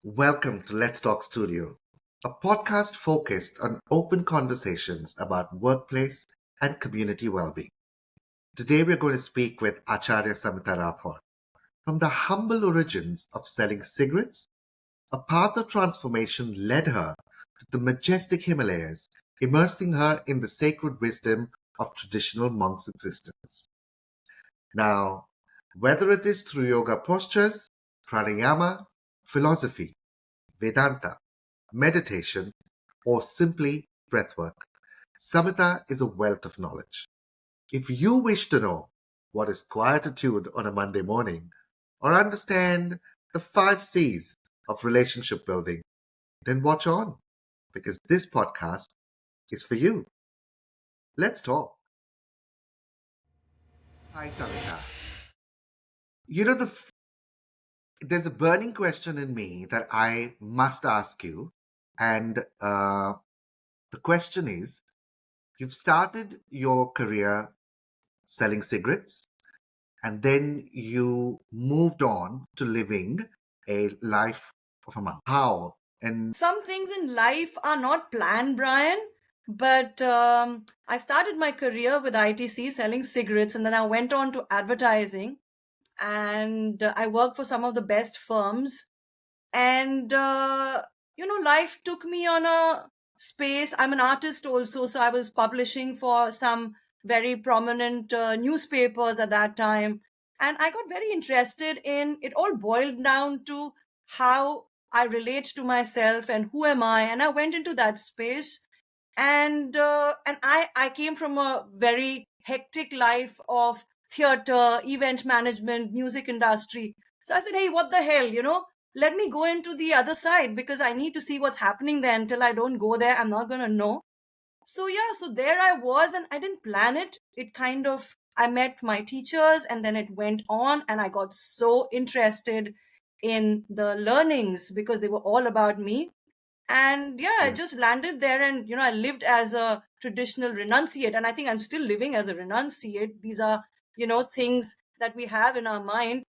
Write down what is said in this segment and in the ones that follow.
Welcome to Let's Talk Studio, a podcast focused on open conversations about workplace and community well-being. Today we're going to speak with Acharya Samita Rathor. From the humble origins of selling cigarettes, a path of transformation led her to the majestic Himalayas, immersing her in the sacred wisdom of traditional monks' existence. Now, whether it is through yoga postures, pranayama, philosophy, Vedanta, meditation, or simply breathwork, Samita is a wealth of knowledge. If you wish to know what is quietude on a Monday morning, or understand the 5 C's of relationship building, then watch on, because this podcast is for you. Let's talk. Hi, Samita. You know, there's a burning question in me that I must ask you, and the question is, you've started your career selling cigarettes, and then you moved on to living a life of a monk. How? And Some things in life are not planned, Brian. But I started my career with ITC selling cigarettes, and then I went on to advertising. And I worked for some of the best firms. And, life took me on a space. I'm an artist also, so I was publishing for some very prominent newspapers at that time. And I got very interested in it. All boiled down to how I relate to myself and who am I. And I went into that space. And I came from a very hectic life of theater, event management, music industry. So I said, hey, what the hell, let me go into the other side because I need to see what's happening there. Until I don't go there, I'm not going to know. So yeah, so there I was, and I didn't plan it. It kind of, I met my teachers, and then it went on, and I got so interested in the learnings because they were all about me. And yeah, I yeah, just landed there, and I lived as a traditional renunciate, and I think I'm still living as a renunciate. These are things that we have in our mind.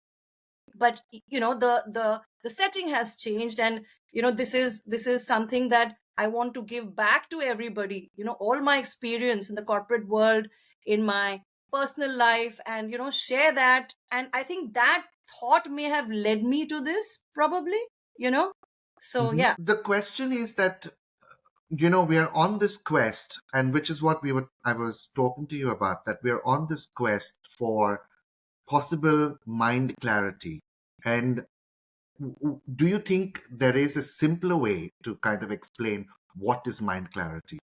But the setting has changed, and this is something that I want to give back to everybody. All my experience in the corporate world, in my personal life, and share that. And I think that thought may have led me to this, probably. you know so mhm. yeah. The question is that we are on this quest, and which is what I was talking to you about, that we are on this quest for possible mind clarity. And do you think there is a simpler way to kind of explain what is mind clarity?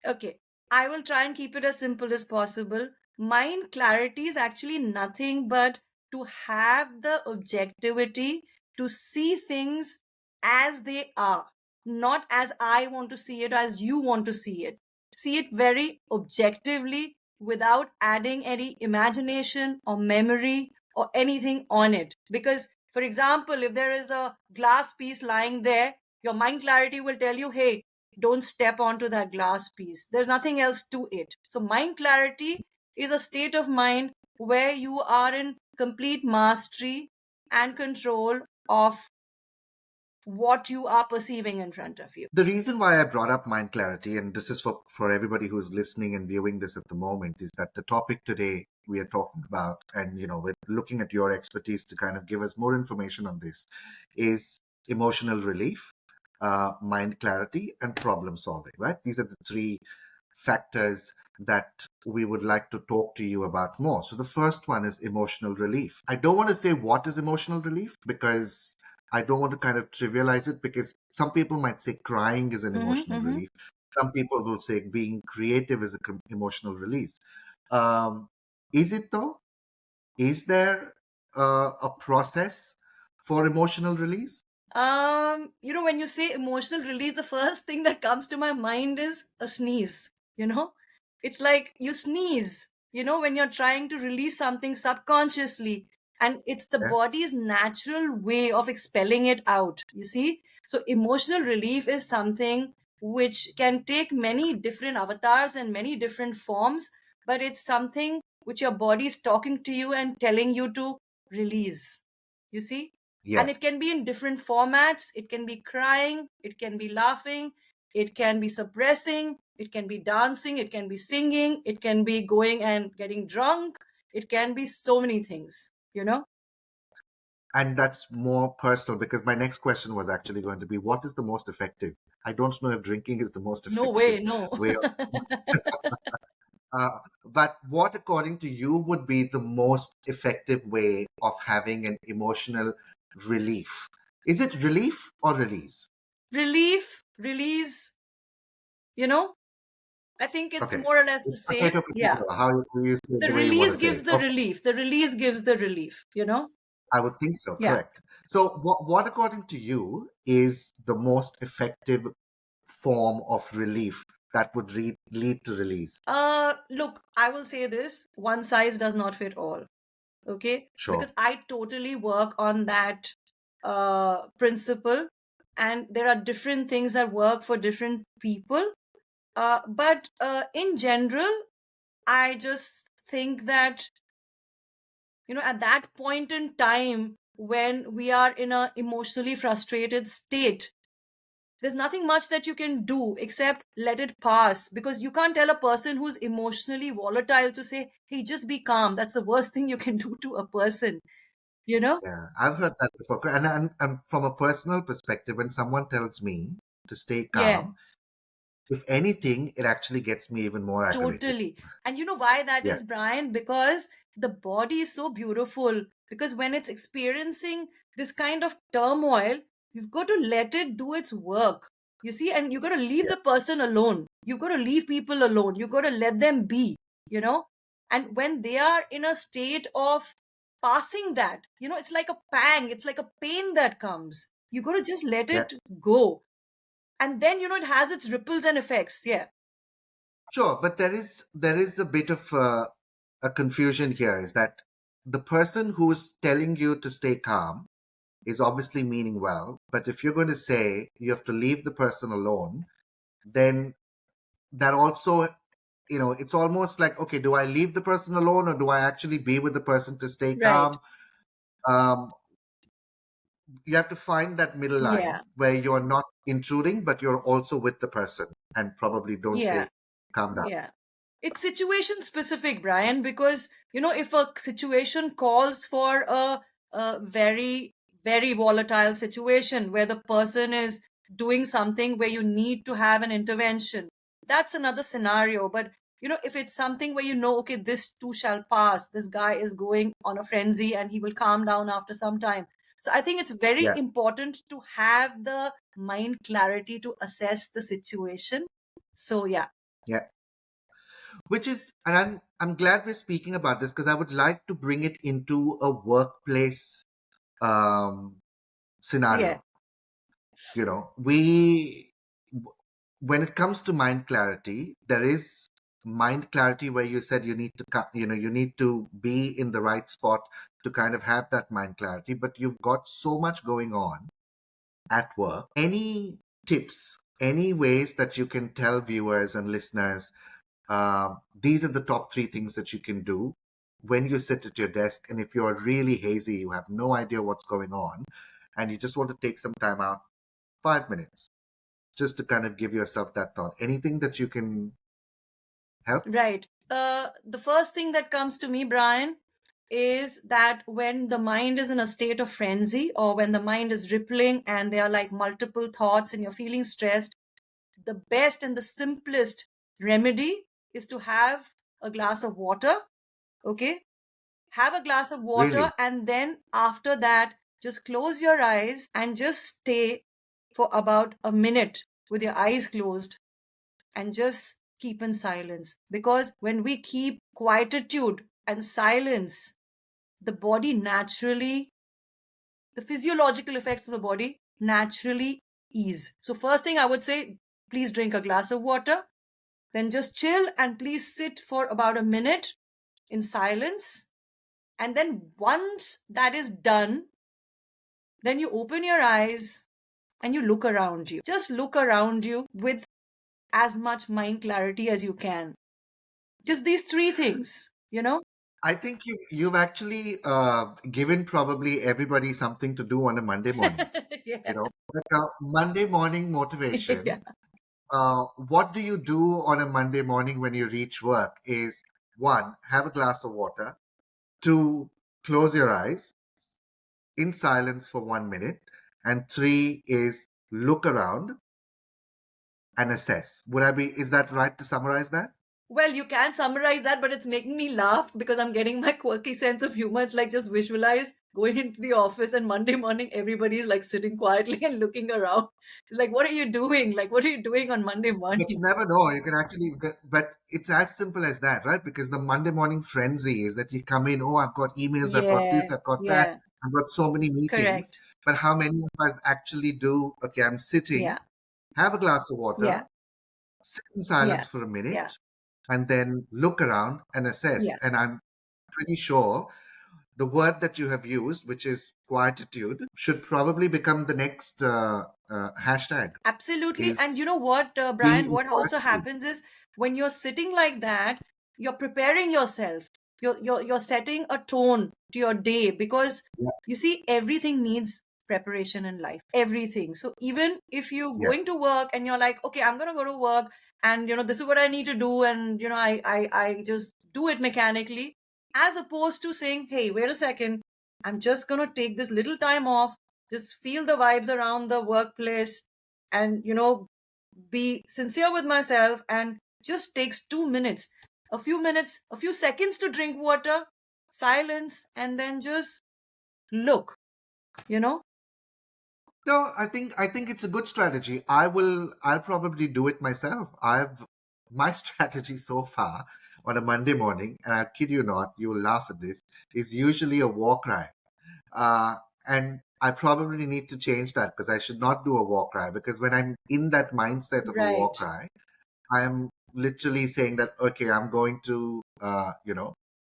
Okay, I will try and keep it as simple as possible. Mind clarity is actually nothing but to have the objectivity to see things as they are, not as I want to see it, as you want to see it. See it very objectively without adding any imagination or memory or anything on it. Because, for example, if there is a glass piece lying there, your mind clarity will tell you, hey, don't step onto that glass piece. There's nothing else to it. So, mind clarity is a state of mind where you are in complete mastery and control of what you are perceiving in front of you. The reason why I brought up mind clarity, and this is for everybody who's listening and viewing this at the moment, is that the topic today we are talking about, and we're looking at your expertise to kind of give us more information on this, is emotional relief, mind clarity, and problem solving. Right? These are the three factors that we would like to talk to you about more. So the first one is emotional relief. I don't want to say what is emotional relief because I don't want to kind of trivialize it, because some people might say crying is an Mm-hmm, emotional mm-hmm. relief. Some people will say being creative is an emotional release. Um, is it though? Is there a process for emotional release? When you say emotional release, the first thing that comes to my mind is a sneeze. It's like you sneeze, when you're trying to release something subconsciously, and it's the Yeah. body's natural way of expelling it out, you see? So, emotional relief is something which can take many different avatars and many different forms, but it's something which your body is talking to you and telling you to release. You see? And Yeah. it can be in different formats. It can be crying, it can be laughing, it can be suppressing, it can be dancing, it can be singing, it can be going and getting drunk, it can be so many things, you know. And that's more personal because my next question was actually going to be what is the most effective? I don't know if drinking is the most No effective way, no. way of, but what, according to you, would be the most effective way of having an emotional relief? Is it relief or release? Relief, release, you know, I think it's Okay. more or less the It's same. potato, Yeah. potato. How you say it The the way you want to release say gives it. the Okay. relief. The release gives the relief, you know? I would think so. Yeah. Correct. So, what according to you, is the most effective form of relief that would lead to release? Look, I will say this, one size does not fit all. Okay? Sure. Because I totally work on that principle, and there are different things that work for different people. But in general, I just think that, you know, at that point in time when we are in a emotionally frustrated state, there's nothing much that you can do except let it pass, because you can't tell a person who's emotionally volatile to say, hey, just be calm. That's the worst thing you can do to a person, you know. Yeah, I've heard that before. And from a personal perspective, when someone tells me to stay Yeah. calm, if anything, it actually gets me even more aggravated. Totally. And you know why that Yeah, is, Brian? Because the body is so beautiful. Because when it's experiencing this kind of turmoil, you've got to let it do its work. You see, and you've got to leave yeah, the person alone. You've got to leave people alone. You've got to let them be, you know? And when they are in a state of passing that, you know, it's like a pang, it's like a pain that comes. You got to just let yeah. it go. And then, you know, it has its ripples and effects. Yeah. Sure, but there is a bit of a confusion here. Is that the person who's telling you to stay calm is obviously meaning well, but if you're going to say you have to leave the person alone, then that also, it's almost like, okay, do I leave the person alone or do I actually be with the person to stay Right. calm? um, you have to find that middle line Yeah. where you're not intruding, but you're also with the person and probably don't Yeah. say, calm down. Yeah. It's situation specific, Brian, because, you know, if a situation calls for a very, very volatile situation where the person is doing something where you need to have an intervention, that's another scenario. But, you know, if it's something where you know, okay, this too shall pass, this guy is going on a frenzy and he will calm down after some time. So I think it's very Yeah, important to have the mind clarity to assess the situation. So, yeah. yeah. Which is, and I'm glad we're speaking about this because I would like to bring it into a workplace um, Yeah. scenario. We when it comes to mind clarity, there is mind clarity where you said you need to you need to be in the right spot to kind of have that mind clarity, but you've got so much going on at work. Any tips, any ways that you can tell viewers and listeners, these are the top three things that you can do when you sit at your desk, and if you're really hazy, you have no idea what's going on, and you just want to take some time out, 5 minutes, just to kind of give yourself that thought. Anything that you can help? Right. The first thing that comes to me, Brian, is that when the mind is in a state of frenzy, or when the mind is rippling and there are like multiple thoughts and you're feeling stressed, the best and the simplest remedy is to have a glass of water. Okay. Have a glass of water, Really? and then after that, just close your eyes and just stay for about a minute with your eyes closed and just keep in silence. Because when we keep quietude and silence, the body naturally, the physiological effects of the body naturally ease. So, first thing I would say, please drink a glass of water, then just chill and please sit for about a minute in silence. And then once that is done, then you open your eyes and you look around you. Just look around you with as much mind clarity as you can. Just these three things, you know? I think you've actually given probably everybody something to do on a Monday morning. Yeah. You know, like Monday morning Yeah. motivation. What do you do on a Monday morning when you reach work? Is one, have a glass of water. Two, close your eyes in silence for 1 minute. And three is look around and assess. Would I be? Is that right to summarize that? Well, you can summarize that, but it's making me laugh because I'm getting my quirky sense of humor. It's like just visualize going into the office and Monday morning, everybody's like sitting quietly and looking around. It's like, what are you doing? Like, what are you doing on Monday But you morning? never know. You can actually, but it's as simple as that, right? Because the Monday morning frenzy is that you come in, oh, I've got emails, I've got Yeah, this, I've got that, yeah, I've got so many meetings. correct. But how many of us actually do, okay, I'm sitting, Yeah, have a glass of yeah, water, sit in yeah, silence for a yeah, minute, and then look around and assess? yeah. And I'm pretty sure the word that you have used, which is quietude, should probably become the next hashtag Absolutely. And you is know what, being Brian, in what also quietude. happens is when you're sitting like that, you're preparing yourself. You're setting a tone to your day because Yeah, you see, everything needs preparation in life. Everything. So even if you're yeah. going to work and you're like, okay, I'm gonna go to work and this is what I need to do, and I just do it mechanically, as opposed to saying, hey, wait a second, I'm just gonna take this little time off, just feel the vibes around the workplace, and be sincere with myself, and just takes 2 minutes, a few seconds to drink water, silence, and then just look you know No, I think it's a good strategy. I'll probably do it myself. I've my strategy so far on a Monday morning, and I kid you not, you will laugh at this, is usually a war cry. And I probably need to change that because I should not do a war cry because when I'm in that mindset of a war right. cry, I am literally saying that okay, I'm going to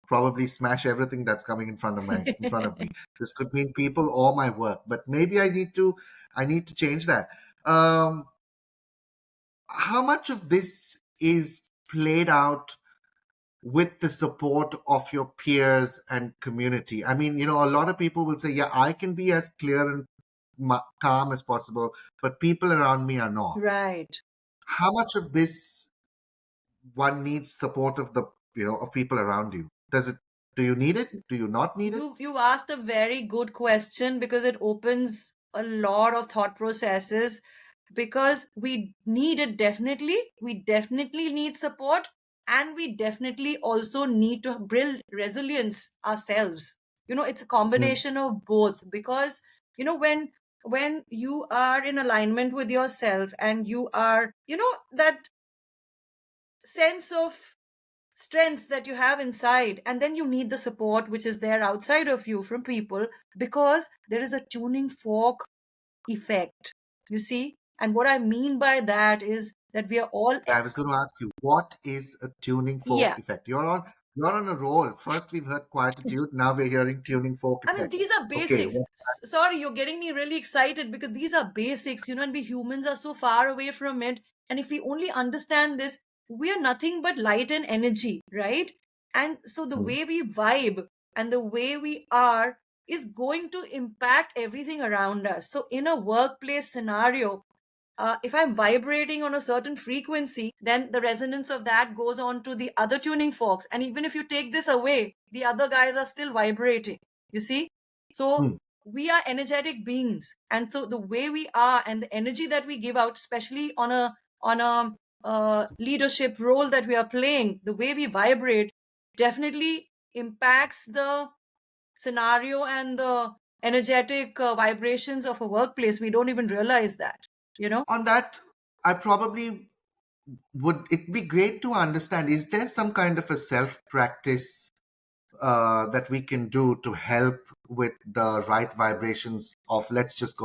probably smash everything that's coming in front of me. This could mean people or my work, but maybe I need to change that. How much of this is played out with the support of your peers and community? I mean, a lot of people will say, yeah, I can be as clear and calm as possible, but people around me are not. Right. How much of this one needs support of the of people around you? Do you need it? Do you not need it? You've asked a very good question because it opens a lot of thought processes, because we need it. Definitely, we definitely need support, and we definitely also need to build resilience ourselves. It's a Mm. combination of both, because when you are in alignment with yourself, and you are that sense of strength that you have inside, and then you need the support which is there outside of you from people, because there is a tuning fork effect, you see. And what I mean by that is that we are all I was going to ask you, what is a tuning fork yeah. effect? You're on a roll. First we've heard quietude, now we're hearing tuning fork I mean, effect. these are Okay, basics. Sorry, you're getting me really excited because these are basics, and we humans are so far away from it. And if we only understand this, we are nothing but light and energy, right? And so the mm, way we vibe and the way we are is going to impact everything around us. So in a workplace scenario, if I'm vibrating on a certain frequency, then the resonance of that goes on to the other tuning forks. And even if you take this away, the other guys are still vibrating. You see? So mm. we are energetic beings. And so the way we are and the energy that we give out, especially on a leadership role that we are playing, the way we vibrate definitely impacts the scenario and the energetic vibrations of a workplace. We don't even realize that, you know? On that, I probably would it be great to understand, is there some kind of a self practice that we can do to help with the right vibrations of, let's just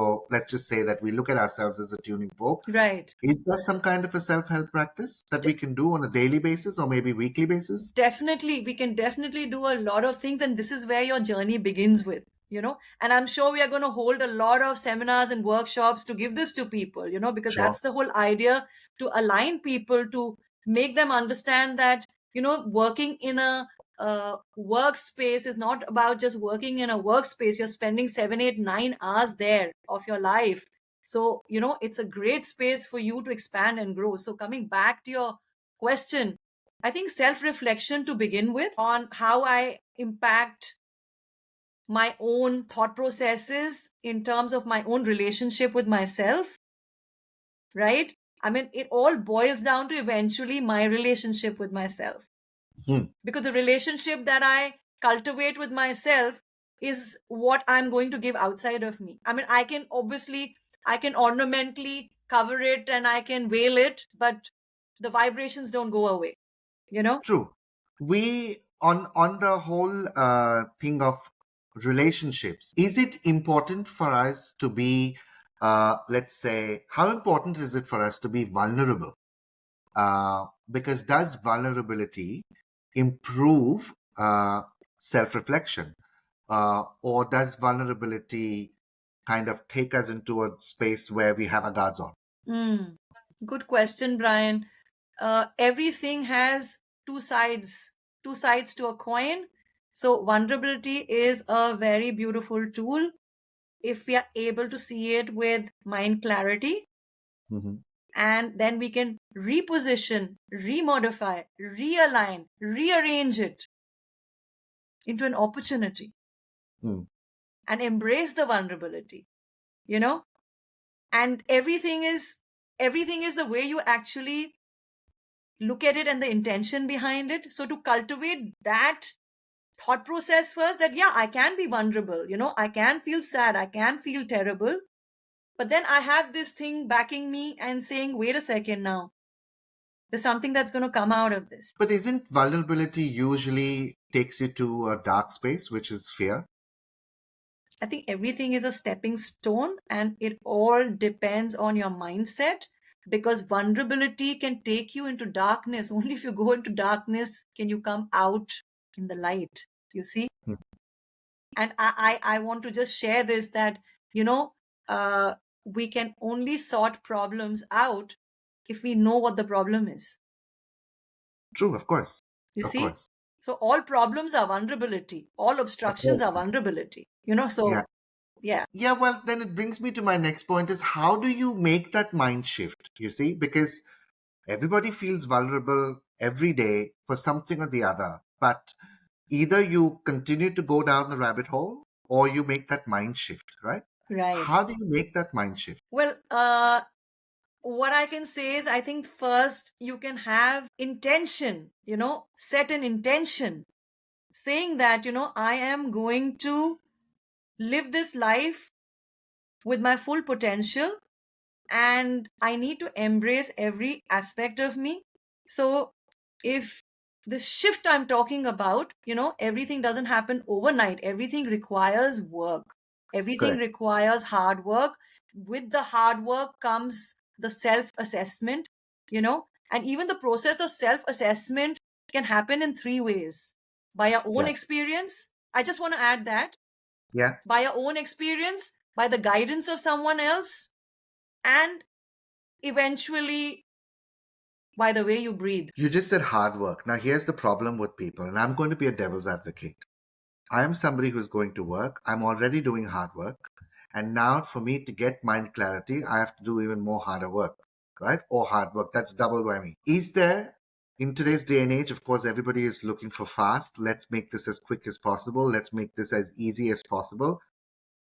say that we look at ourselves as a tuning fork. Right. Is there some kind of a self-help practice that we can do on a daily basis or maybe weekly basis? Definitely, we can definitely do a lot of things, and this is where your journey begins with. And I'm sure we are going to hold a lot of seminars and workshops to give this to people, because Sure. that's the whole idea, to align people, to make them understand that working in a workspace is not about just working in a workspace. You're spending 7, 8, 9 hours there of your life. So, it's a great space for you to expand and grow. So, coming back to your question, I think self reflection to begin with on how I impact my own thought processes in terms of my own relationship with myself, right? I mean, it all boils down to eventually my relationship with myself. Hmm. Because the relationship that I cultivate with myself is what I'm going to give outside of me. I mean, I can ornamentally cover it and I can veil it, but the vibrations don't go away, you know? True. We on the whole thing of relationships. Is it important for us to be, let's say, how important is it for us to be vulnerable? Because does vulnerability improve self-reflection, or does vulnerability kind of take us into a space where we have our guards on? Mm. Good question, Brian. Everything has two sides, two sides to a coin. So, vulnerability is a very beautiful tool if we are able to see it with mind clarity, Hmm. and then we can reposition, remodify, realign, rearrange it into an opportunity Mm. and embrace the vulnerability, you know? And everything is the way you actually look at it and the intention behind it. So to cultivate that thought process first, that yeah, I can be vulnerable, I can feel sad, I can feel terrible, but then I have this thing backing me and saying, wait a second now, there's something that's going to come out of this. But isn't vulnerability usually takes you to a dark space, which is fear? I think everything is a stepping stone and it all depends on your mindset, because vulnerability can take you into darkness. Only if you go into darkness can you come out in the light, you see. Hmm. And I want to just share this, that you know uh, we can only sort problems out if we know what the problem is, True, of course. you Of see. course. So all problems are vulnerability, all Of obstructions course. are vulnerability, so Yeah. yeah. Yeah, well, then it brings me to my next point is how do you make that mind shift? You see, because everybody feels vulnerable every day for something or the other. But either you continue to go down the rabbit hole or you make that mind shift, right? Right. How do you make that mind shift? Well, what I can say is, I think first you can have intention, set an intention saying that, I am going to live this life with my full potential and I need to embrace every aspect of me. So, if this shift I'm talking about, everything doesn't happen overnight, everything requires work, everything Correct. requires hard work. With the hard work comes the self assessment, and even the process of self assessment can happen in three ways: by your own Yeah. experience. I just want to add that, Yeah. by your own experience, by the guidance of someone else, and eventually by the way you breathe. You just said hard work. Now, here's the problem with people, and I'm going to be a devil's advocate. I am somebody who's going to work. I'm already doing hard work. And now, for me to get mind clarity, I have to do even more harder work, right? Or hard work. That's double whammy. Is there, in today's day and age, of course, everybody is looking for fast. Let's make this as quick as possible. Let's make this as easy as possible.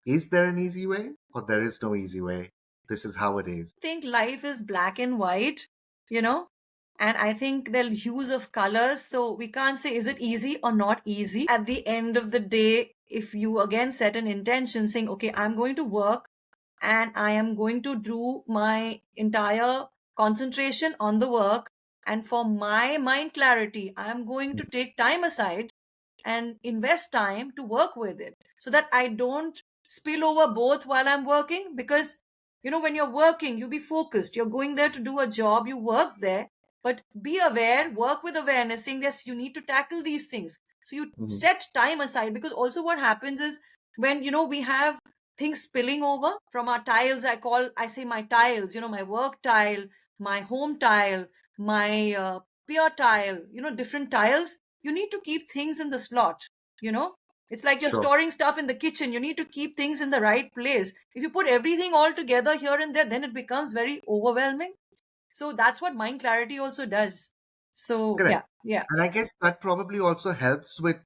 Is there an easy way? Or there is no easy way? This is how it is. I think life is black and white, you know, and I think there are hues of colors. So we can't say is it easy or not easy. At the end of the day, if you again set an intention saying, okay, I'm going to work and I am going to do my entire concentration on the work. And for my mind clarity, I am going to take time aside and invest time to work with it so that I don't spill over both while I'm working. Because, when you're working, you be focused. You're going there to do a job, you work there, but be aware, work with awareness, saying, yes, you need to tackle these things. So you Mhm. set time aside, because also what happens is when, we have things spilling over from our tiles. I say my tiles, my work tile, my home tile, my peer tile, different tiles. you need to keep things in the slot, you know. It's like you're Sure. storing stuff in the kitchen. You need to keep things in the right place. If you put everything all together here and there, then it becomes very overwhelming. So that's what mind clarity also does. So Correct. yeah, yeah, And I guess that probably also helps with,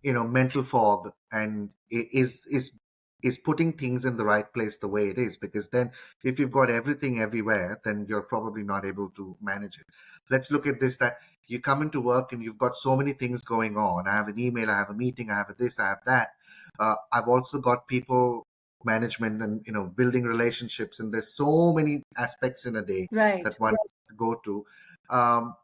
mental fog, and is putting things in the right place the way it is, because then if you've got everything everywhere, then you're probably not able to manage it. Let's look at this, that you come into work and you've got so many things going on. I have an email, I have a meeting, I have this, I have that. I've also got people management and building relationships, and there's so many aspects in a day right. that one has to go to. um,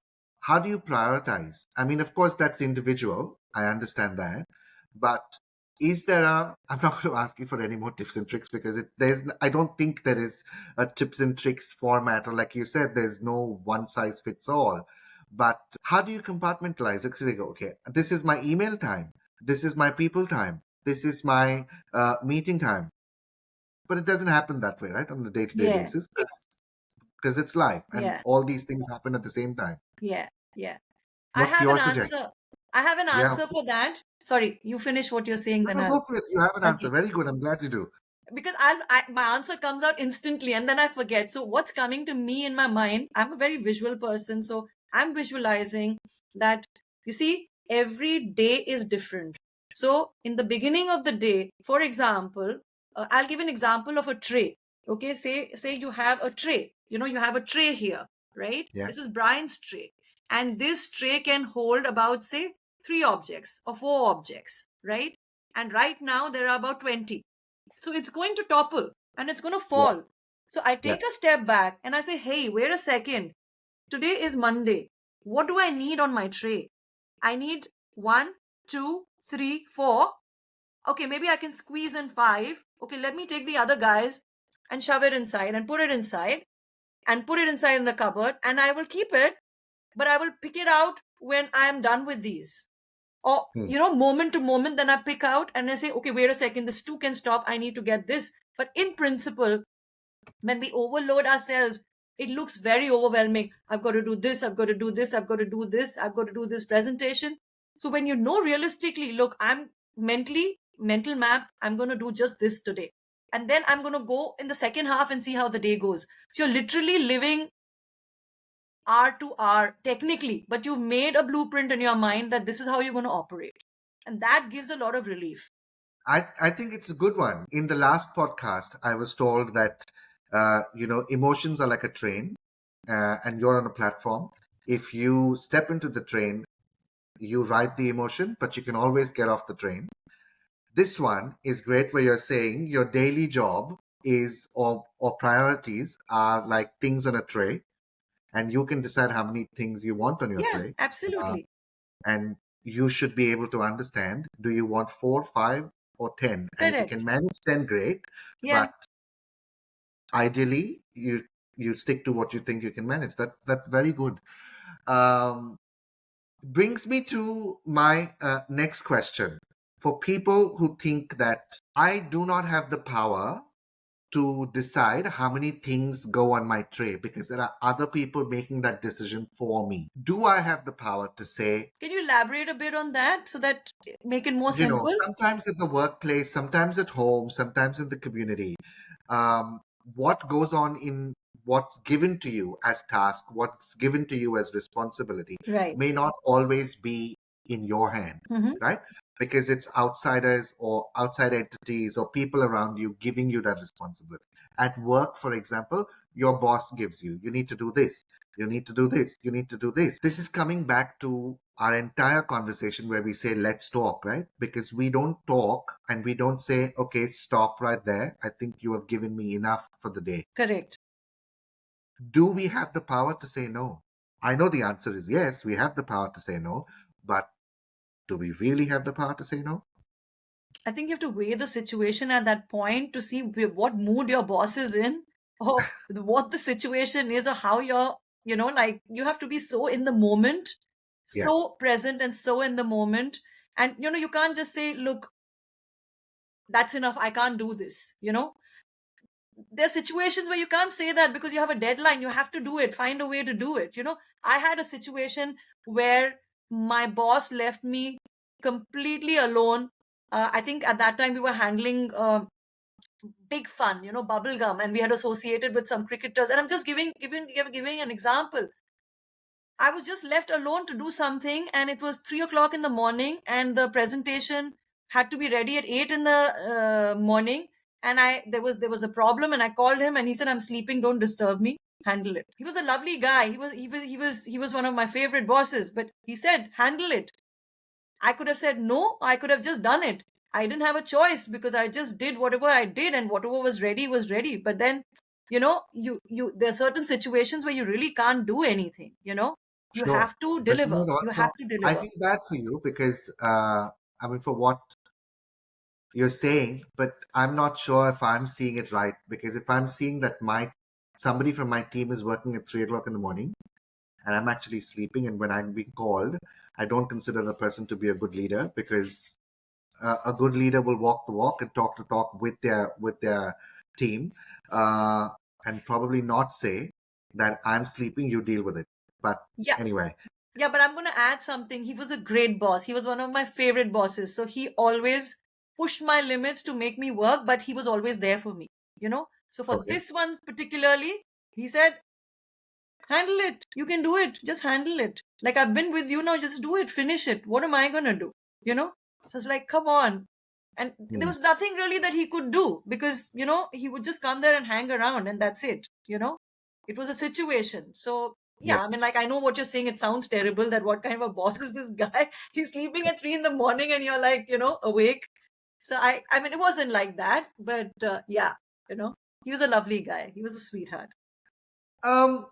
how do you prioritize? I mean, of course, that's individual. I understand that. But is there a, I'm not going to ask you for any more tips and tricks, because I don't think there is a tips and tricks format, or like you said, there's no one size fits all. But how do you compartmentalize it? So they go, okay, this is my email time. This is my people time. This is my meeting time. But it doesn't happen that way, right? On a day to day Yeah, basis, because it's life and yeah, all these things happen at the same time. yeah, yeah. I What's have an your suggestion? answer. I have an Yeah. answer for that. Sorry, you finish what you're saying, No, then no, I'll. go for it. You have an answer. Okay. Very good. I'm glad you do. Because my answer comes out instantly and then I forget. So what's coming to me in my mind, I'm a very visual person. So I'm visualizing that, you see, every day is different. So in the beginning of the day, for example, I'll give an example of a tray. Okay. Say you have a tray, you have a tray here, right? Yeah. This is Brian's tray. And this tray can hold about, say, 3 objects or 4 objects, right? And right now there are about 20, so it's going to topple and it's going to Yeah. fall. So I Yeah. take a step back and I say, hey, wait a second. Today is Monday. What do I need on my tray? I need 1, 2, 3, 4. Okay, maybe I can squeeze in 5. Okay, let me take the other guys and shove it inside and put it inside and put it inside in the cupboard, and I will keep it, but I will pick it out when I am done with these. Or, Hmm. moment to moment, then I pick out and I say, okay, wait a second, this two can stop. I need to get this. But in principle, when we overload ourselves, it looks very overwhelming. I've got to do this, I've got to do this, I've got to do this, I've got to do this presentation. So when you know realistically, look, I'm mental map, I'm going to do just this today. And then I'm going to go in the second half and see how the day goes. So you're literally living hour to hour technically, but you've made a blueprint in your mind that this is how you're going to operate. And that gives a lot of relief. I think it's a good one. In the last podcast, I was told that, emotions are like a train, and you're on a platform. If you step into the train, you ride the emotion, but you can always get off the train. This one is great where you're saying your daily job is, or priorities are like things on a tray, and you can decide how many things you want on your Yeah, tray. Uh, absolutely. and you should be able to understand, do you want 4, 5, or 10? And if you can Correct. manage 10, great. Yeah, But ideally, you stick to what you think you can manage. That's very good. um, Brings me to my next question. For people who think that I do not have the power to decide how many things go on my tray because there are other people making that decision for me, do I have the power to say, can you elaborate a bit on that so that make it more simple? sometimes at the workplace, sometimes at home, sometimes in the community, what goes on in what's given to you as task, what's given to you as responsibility, Right. may not always be in your hand, Mm-hmm. right? Because it's outsiders or outside entities or people around you giving you that responsibility. At work, for example, your boss gives you, you need to do this, you need to do this, you need to do this. This is coming back to our entire conversation where we say, let's talk, right? Because we don't talk and we don't say, okay, stop right there. I think you have given me enough for the day. Correct. Do we have the power to say no? I know the answer is yes, we have the power to say no, but do we really have the power to say no? I think you have to weigh the situation at that point to see what mood your boss is in, or what the situation is, or how you're, like, you have to be so in the moment, Yeah. so present and so in the moment. And, you can't just say, look, that's enough. I can't do this. There are situations where you can't say that because you have a deadline. You have to do it, find a way to do it. I had a situation where My boss left me completely alone. I think at that time we were handling big fun, bubble gum, and we had associated with some cricketers. And I'm just giving an example. I was just left alone to do something, and it was 3 o'clock in the morning, and the presentation had to be ready at 8 in the morning. And there was a problem, and I called him, and he said, "I'm sleeping. Don't disturb me. Handle it." He was a lovely guy. He was one of my favorite bosses, but he said, "Handle it." I could have said no. I could have just done it. I didn't have a choice because I just did whatever I did, and whatever was ready was ready. But then, you there are certain situations where you really can't do anything. You Sure. have to But deliver. You also, have to I deliver. feel bad for you because, I mean, for what you're saying, but I'm not sure if I'm seeing it right. Because if I'm seeing that somebody from my team is working at 3 o'clock in the morning and I'm actually sleeping, and when I'm being called, I don't consider the person to be a good leader, because a good leader will walk the walk and talk the talk with their team, uh, and probably not say that I'm sleeping, you deal with it. But Yeah. anyway, Yeah, but I'm going to add something. He was a great boss. He was one of my favorite bosses. So he always pushed my limits to make me work, but he was always there for me, you know? So for okay, this one particularly, he said, handle it. You can do it. Just handle it. Like, I've been with you now. Just do it. Finish it. What am I going to do? You know? So it's like, come on. And there hmm, was nothing really that he could do because, he would just come there and hang around and that's it. It was a situation. So, yeah. yeah, I mean, like, I know what you're saying. It sounds terrible that what kind of a boss is this guy? He's sleeping at 3 in the morning and you're like, awake. So I mean, it wasn't like that, but yeah, he was a lovely guy. He was a sweetheart. Um,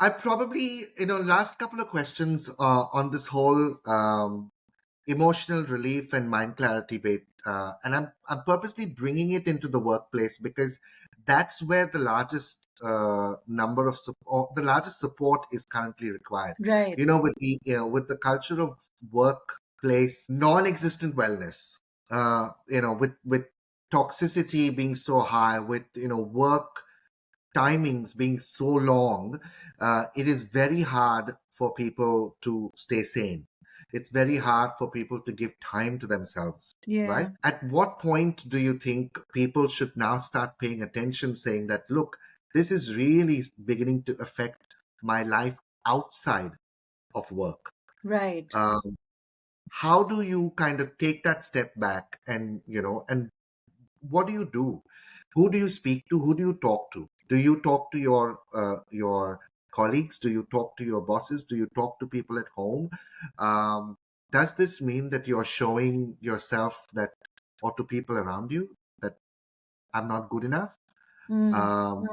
I probably, last couple of questions on this whole emotional relief and mind clarity bit, and I'm purposely bringing it into the workplace because that's where the largest number of support, the largest support is currently required. Right. With the culture of workplace non-existent wellness, with toxicity being so high, with work timings being so long, it is very hard for people to stay sane. It's very hard for people to give time to themselves, right? Yeah. At what point do you think people should now start paying attention, saying that, look, this is really beginning to affect my life outside of work? Right. Um, how do you kind of take that step back, and what do you do? Who do you speak to? Who do you talk to? Do you talk to your colleagues? Do you talk to your bosses? Do you talk to people at home? Um, does this mean that you're showing yourself that, or to people around you, that I'm not good enough? Mm. Um,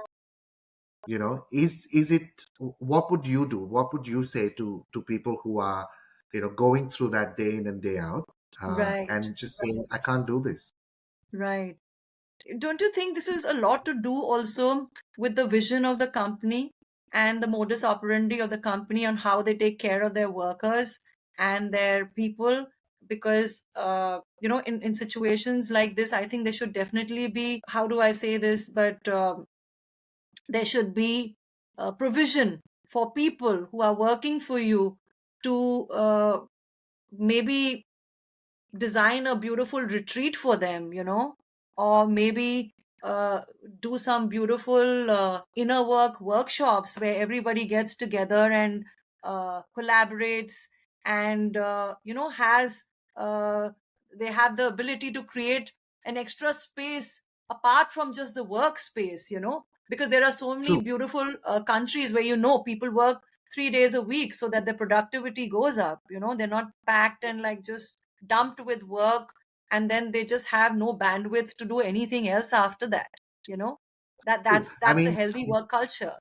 is it? What would you do? What would you say to people who are, going through that day in and day out, Right. and just saying, I can't do this? Right. Don't you think this is a lot to do also with the vision of the company and the modus operandi of the company on how they take care of their workers and their people? Because, in situations like this, I think there should definitely be, how do I say this, but there should be provision for people who are working for you to maybe design a beautiful retreat for them, or maybe uh, do some beautiful inner work workshops where everybody gets together and collaborates and, has uh, they have the ability to create an extra space apart from just the workspace, because there are so many True. beautiful countries where, people work 3 days a week so that their productivity goes up. They're not packed and like just dumped with work, and then they just have no bandwidth to do anything else after that. you know that True. that's I that's a mean, healthy work culture.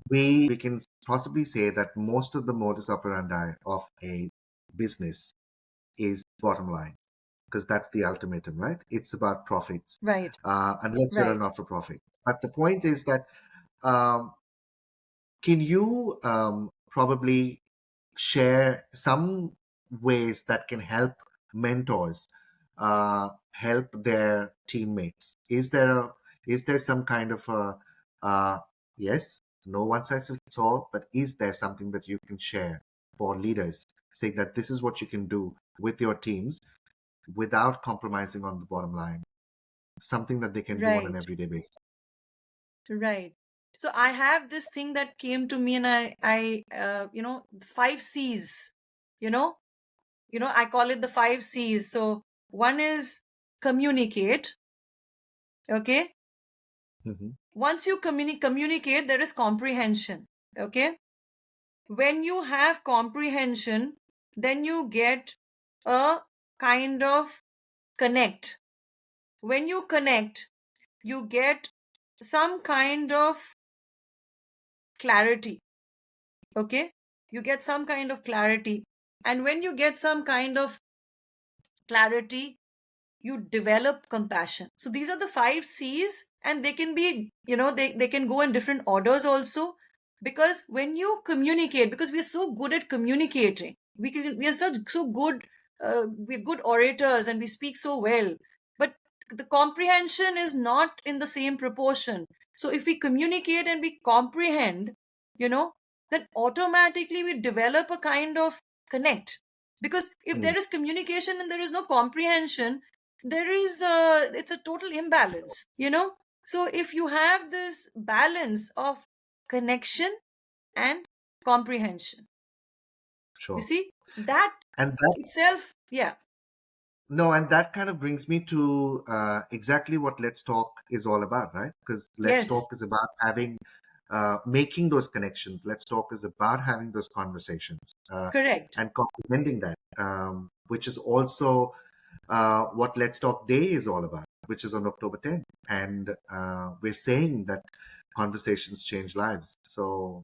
we can possibly say that most of the modus operandi of a business is bottom line, because that's the ultimatum, right? It's about profits, Right. unless you're a Right. not for profit. But the point is that, um, can you probably share some ways that can help mentors help their teammates? Is there some kind of a, uh, yes, no one size fits all, but is there something that you can share? for leaders, saying that this is what you can do with your teams without compromising on the bottom line, something that they can do on an Right. everyday basis. Right. So I have this thing that came to me, and five C's, you know, I call it the five C's. So one is communicate. Okay. Hmm. Once you communicate, there is comprehension. Okay. When you have comprehension, then you get a kind of connect. When you connect, you get some kind of clarity. Okay. You get some kind of clarity. And when you get some kind of clarity, you develop compassion. So these are the five C's, and they can be, they can go in different orders also. Because when you communicate, because we are so good at communicating, we are so good, we're good orators and we speak so well, but the comprehension is not in the same proportion. So if we communicate and we comprehend, you know then automatically we develop a kind of connect. Because if Mm, there is communication and there is no comprehension, it's a total imbalance. So if you have this balance of connection and comprehension, you sure. see that And that itself. Yeah. No, and that kind of brings me to exactly what Let's Talk is all about, right? Because Let's Yes. Talk is about making those connections. Let's Talk is about having those conversations Correct. and comprehending that, which is also what Let's Talk Day is all about, which is on October 10th. And we're saying that conversations change lives. So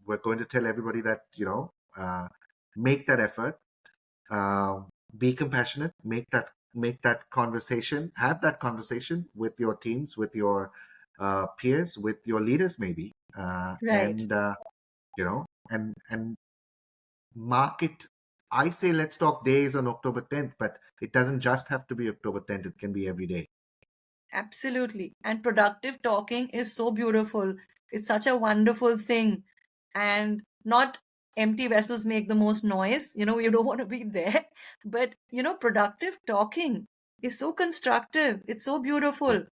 we're going to tell everybody that, make that effort, um, be compassionate, make that conversation, have that conversation with your teams, with your peers, with your leaders, maybe, Right. and and mark it. I say Let's Talk Day is on October 10th, but it doesn't just have to be October 10th. It can be every day. Absolutely. And productive talking is so beautiful. It's such a wonderful thing. And not empty vessels make the most noise. You don't want to be there. But, productive talking is so constructive. It's so beautiful.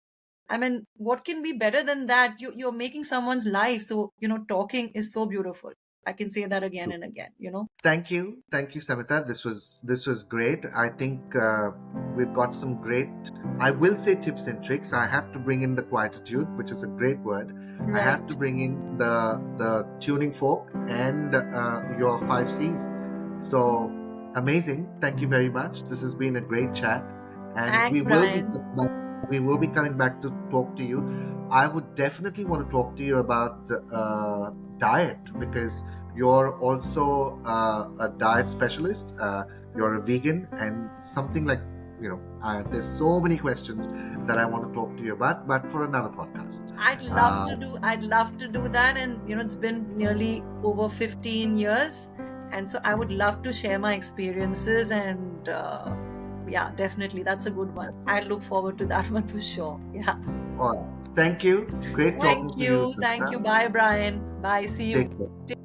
I mean, what can be better than that? You're making someone's life. So, talking is so beautiful. I can say that again and again. Thank you, Samita. This was great. I think we've got some great. I will say tips and tricks. I have to bring in the quietude, which is a great word. I have to Right. bring in the tuning fork and your five C's. So amazing! Thank you very much. This has been a great chat, and Thanks, Brian. we will be coming back to talk to you. I would definitely want to talk to you about diet, because you're also a diet specialist. You're a vegan, and something like, there's so many questions that I want to talk to you about, but for another podcast. Uh, I'd love to do that. And, it's been nearly over 15 years. And so I would love to share my experiences. And yeah, definitely. That's a good one. I look forward to that one for sure. Yeah. all right. Thank you. Great talking Thank to you, you. Thank Samita. you. Bye, Brian. Bye. See Take you. care.